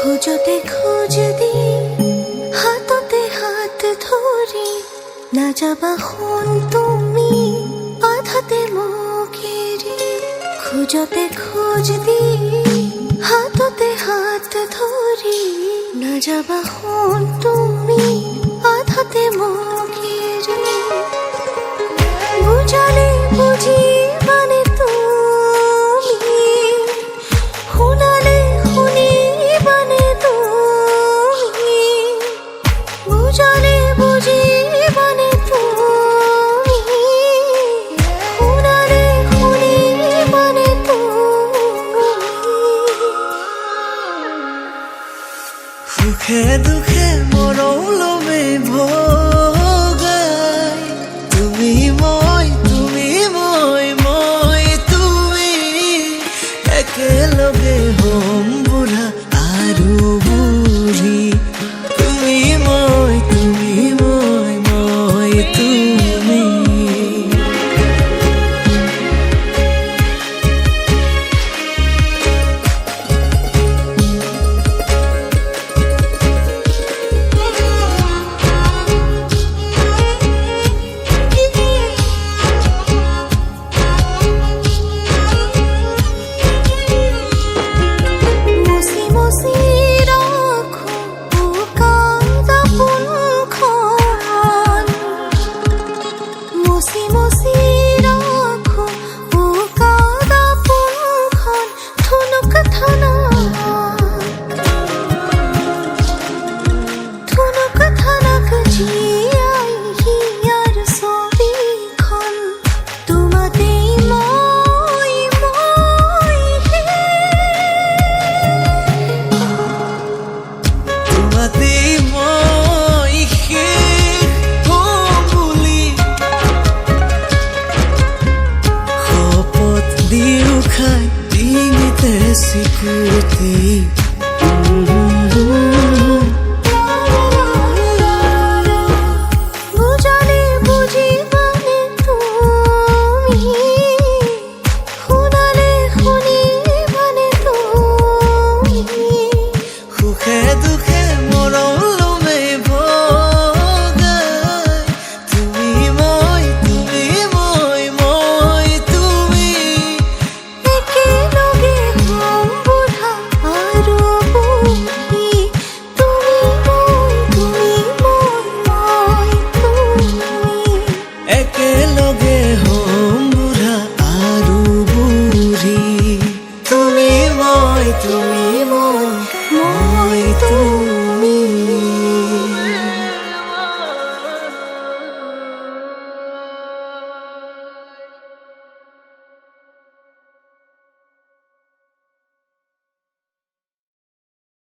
খোঁজতে খোঁজ দি হাততে হাত ধরি না যাবা হন তুমি আধাতে মুখেরি খোঁজতে খোঁজ দি হাততে হাত ধরি না যাবা হন তুমি আধাতে মুখেরি বুঝালে বুঝি মানে তুমি শুনালে শুনি মানে তুমি বুঝালে বুঝি মানে তুমি শুনালে শুনি মানে তুমি সুখে দুখে মরলমে ভোর